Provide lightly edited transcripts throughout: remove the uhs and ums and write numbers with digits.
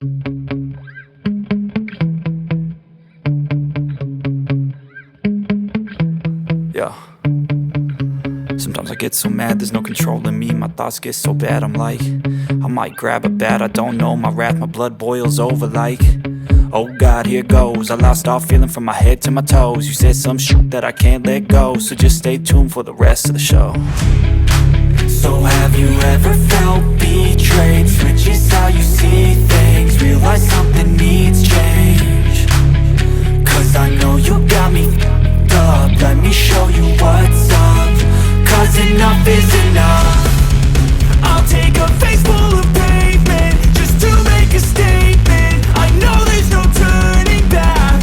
Yeah. Sometimes I get so mad, there's no controlling me. My thoughts get so bad, I'm like, I might grab a bat, I don't know. My wrath, my blood boils over like, oh God, here goes. I lost all feeling from my head to my toes. You said some shit that I can't let go, so just stay tuned for the rest of the show. So have you ever felt betrayed? Switches how you see things, realize something needs change. Cause I know you got me up, let me show you what's up. Cause enough is enough. I'll take a face full of pavement just to make a statement. I know there's no turning back.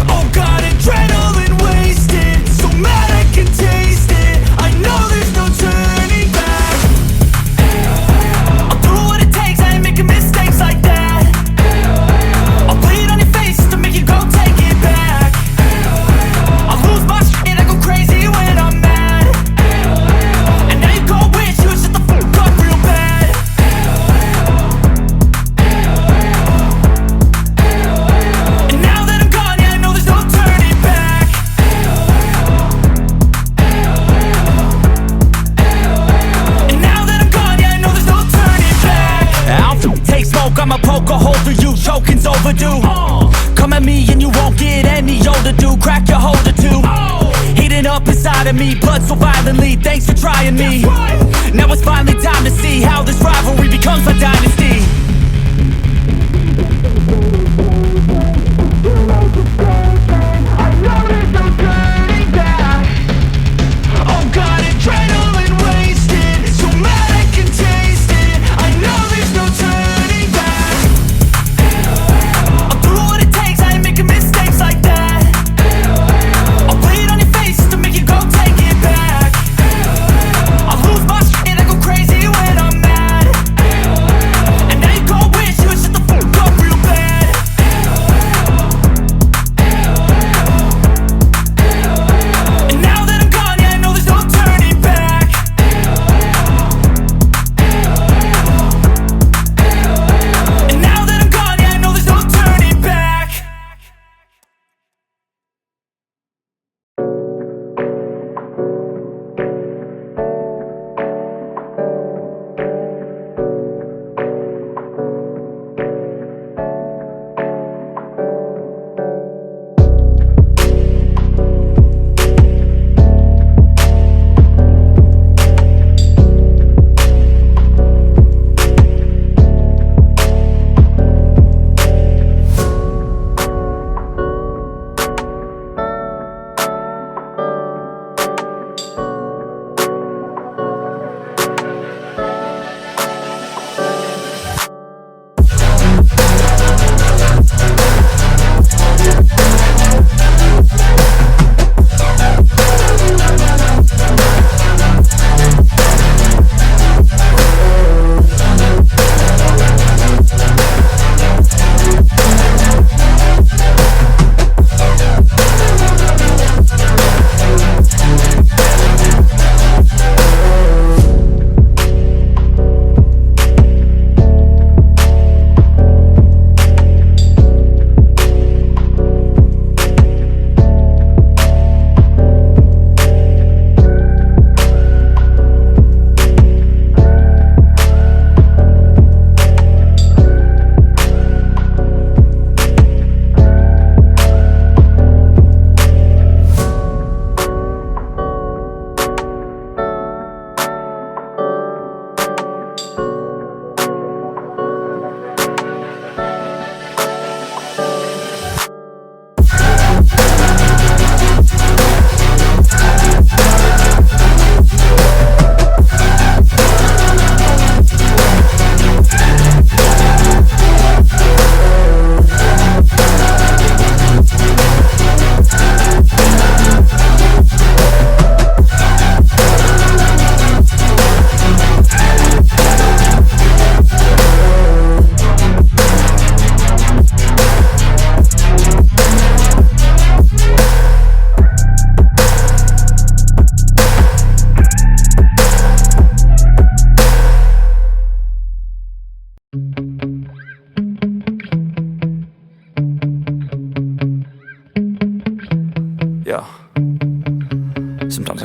Oh God, adrenaline wasted, so mad I can taste it. I know there's no turning back. I'll do what it takes, I ain't making mistakes like that. I'll bleed on your face to make you go take it back. I'll lose my shit, I go crazy when I'm mad. And now you go wish you would shut the fuck up real bad. And now that I'm gone, yeah, I know there's no turning back. And now that I'm gone, yeah, I know there's no turning back. I'll take smoke, I'ma poke a hole through you, choking's overdue. Come at me and you won't get any older, dude. Crack your holder too. Heating up inside of me, blood so violently. Thanks for trying me. Now it's finally time to see how this rivalry becomes a dynasty. I know there's no turning back. Oh God, adrenaline wasted, so mad I can taste it. I know there's no turning back. I'll do what it takes, I ain't making mistakes like that. I'll bleed on your face to make you go take it back. I'll lose my shit, I go crazy when I'm mad. And now you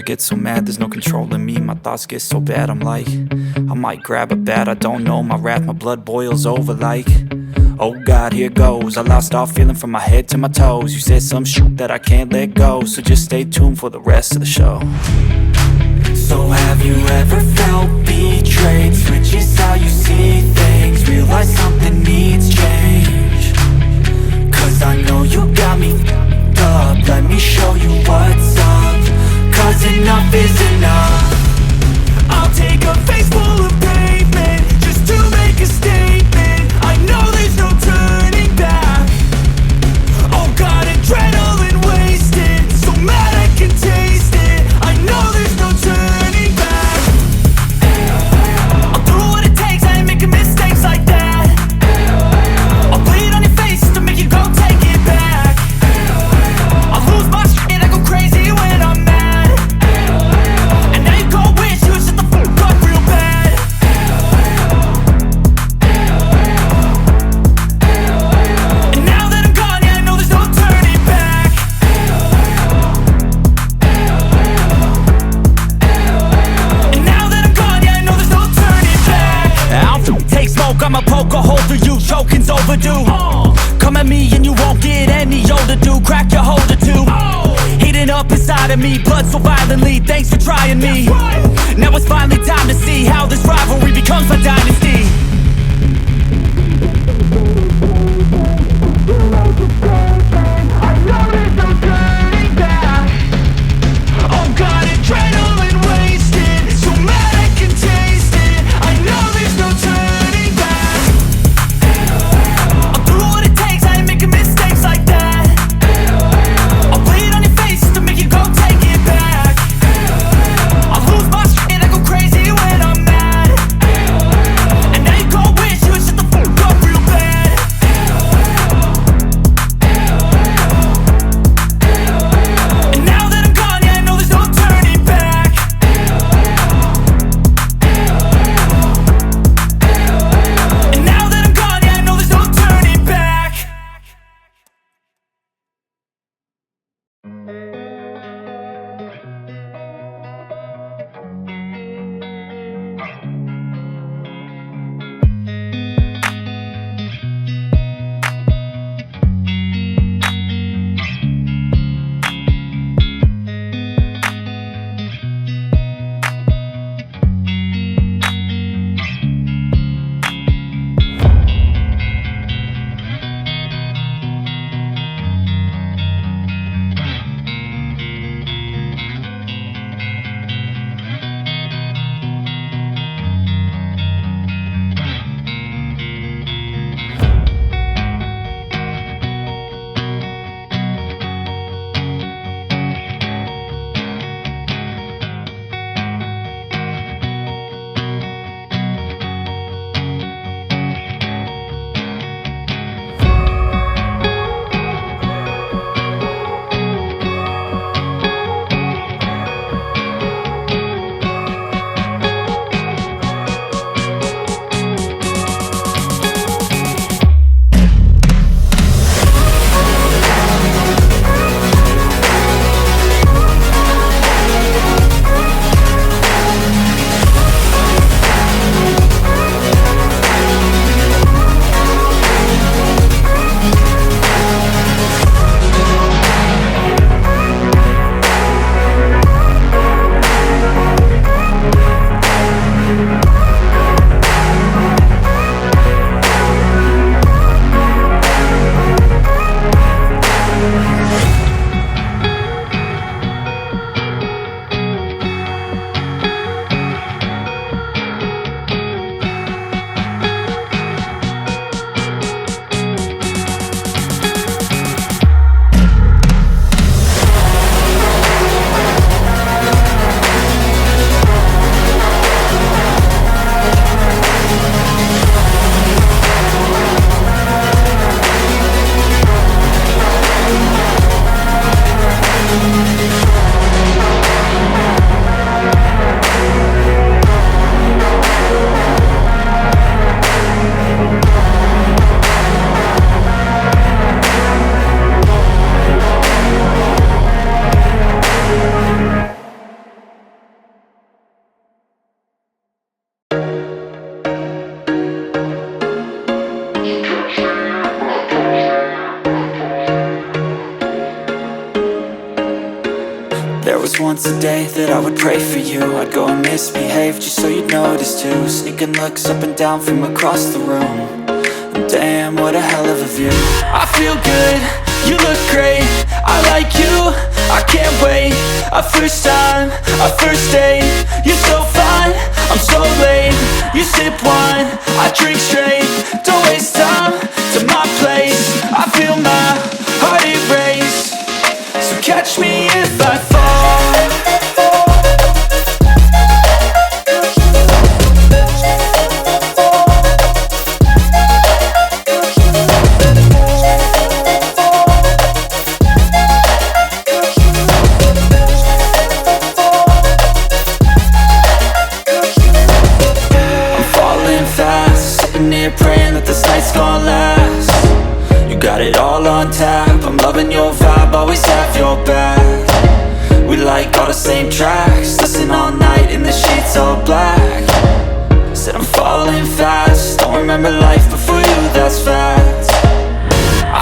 get so mad, there's no controlling me. My thoughts get so bad, I'm like, I might grab a bat, I don't know. My wrath, my blood boils over like, oh God, here goes. I lost all feeling from my head to my toes. You said some shit that I can't let go, so just stay tuned for the rest of the show. So have you ever felt betrayed? Switches how you see things, realize something needs change. Cause I know you got me f***ed up, let me show you what's up. Cause enough is enough. I'll take a face full of pavement just to make a statement. I know there's no turning back. Oh God, adrenaline wasted, so mad I can taste it. I know there's no turning back. I'll do what it takes, I ain't making mistakes like that. I'll bleed on your face to make you go take it back. I'll lose my shit, I go crazy when I'm mad. And now you go wish you would shut the fuck up real bad. And now that I'm gone, yeah, I know there's no turning back. And now that I'm gone, yeah, I know there's no turning back. I'll take smoke, I'ma poke a hole through you, choking's overdue. Come at me and you won't get any older, dude. Crack your holder too. Heating up inside of me, blood so violently, thanks for trying me. Now it's finally time to see how this rivalry becomes a dynasty. I know there's no turning back. Oh God, adrenaline wasted, so mad I can taste it. I know there's no turning back. I'll do what it takes, I ain't making mistakes like that. I'll bleed on your face to make you go take it back. I'll lose my shit, I go crazy when I'm mad. And now you promise once a day that I would pray for you. I'd go and misbehave just so you'd notice too. Sneaking looks up and down from across the room. And damn, what a hell of a view. I feel good, you look great, I like you, I can't wait. A first time, a first date, you're so fine, I'm so late. You sip wine, I drink straight. Don't waste time to my place. I feel my heart erase. So catch me if I fall. I'm falling fast, sitting here praying that this night's gonna last. You got it all on tap, I'm loving your vibe, always have your back. We like all the same tracks, listen all night in the sheets all black. Said I'm falling fast, don't remember life before you, that's fact.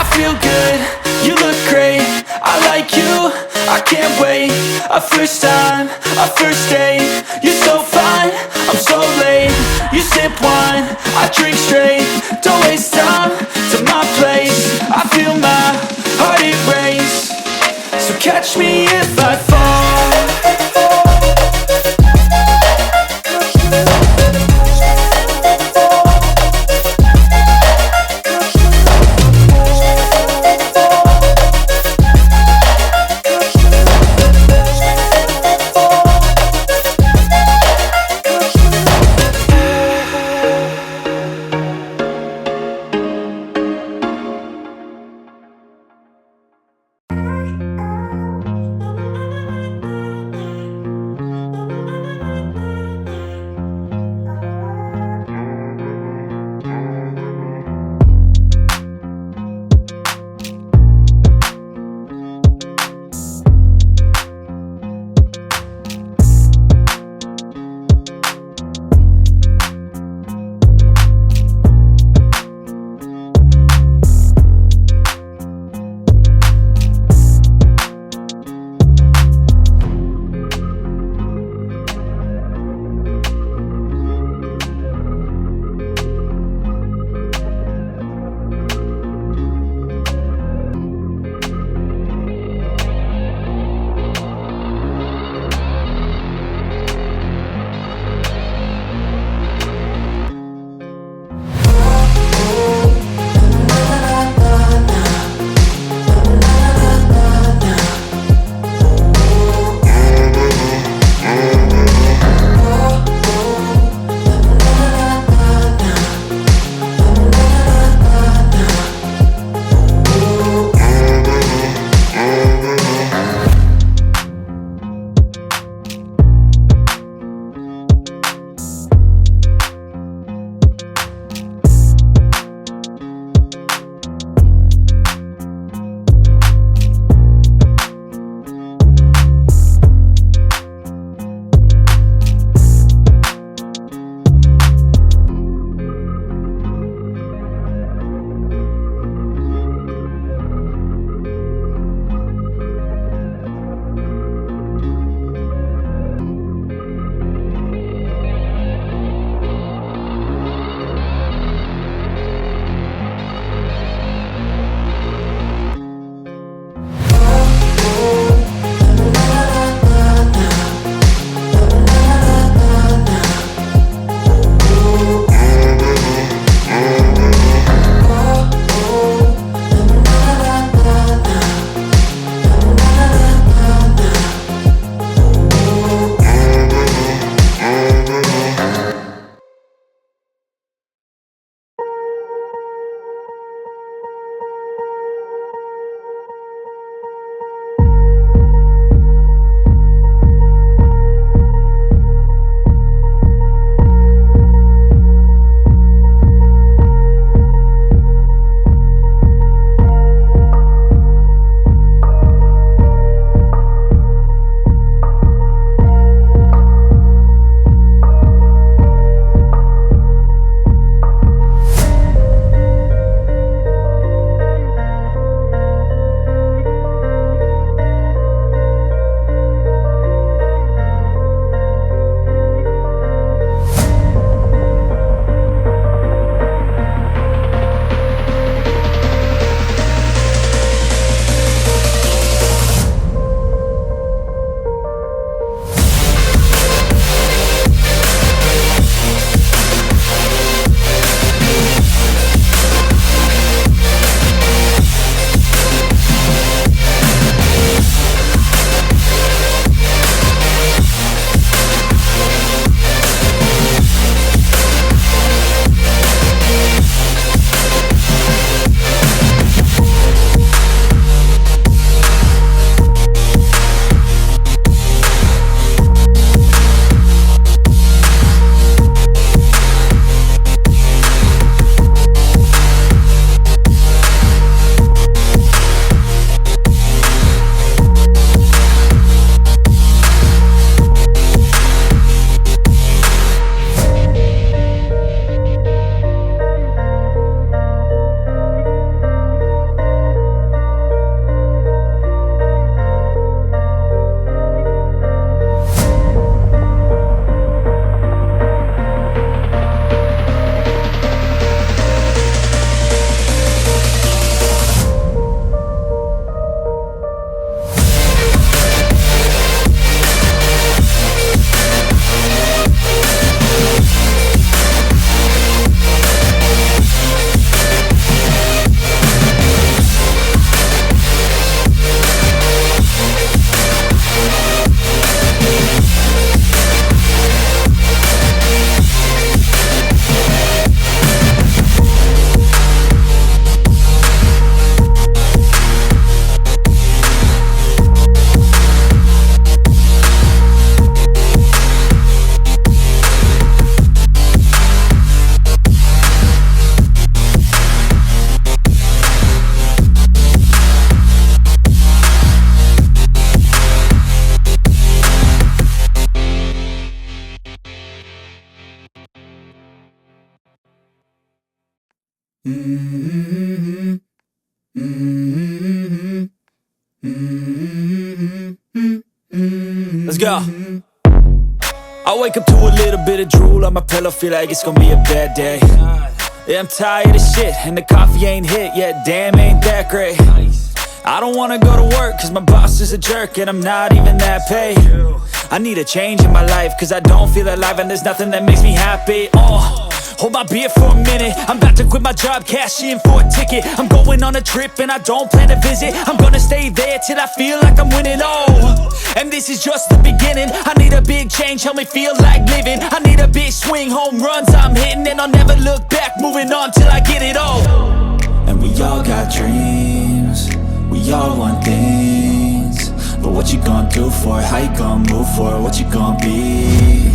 I feel good, you look great, I like you, I can't wait. A first time, a first date, you're so fine, I'm so late. You sip wine, I drink straight. Don't waste time to my place. I feel my heart erase. So catch me if I fall. Let's go. I wake up to a little bit of drool on my pillow, feel like it's gonna be a bad day. Yeah, I'm tired of shit, and the coffee ain't hit yet, damn, ain't that great. I don't wanna go to work, cause my boss is a jerk, and I'm not even that paid. I need a change in my life, cause I don't feel alive, and there's nothing that makes me happy. Hold my beer for a minute, I'm about to quit my job, cash in for a ticket. I'm going on a trip and I don't plan to visit. I'm gonna stay there till I feel like I'm winning, and this is just the beginning. I need a big change, help me feel like living. I need a big swing, home runs I'm hitting, and I'll never look back, moving on till I get it all. And we all got dreams, we all want things, but what you gonna do for it? How you gonna move for it? What you gonna be?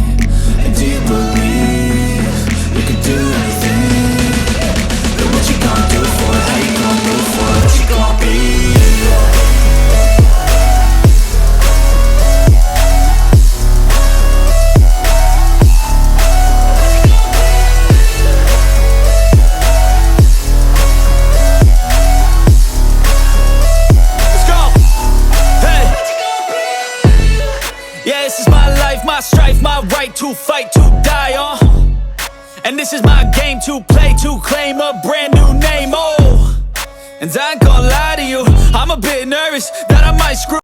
And do you believe you can do anything? But what you gonna do for it? How you gonna move for it? What you gonna be? My strife, my right to fight, to die on. And this is my game to play, to claim a brand new name, And I ain't gonna lie to you, I'm a bit nervous that I might screw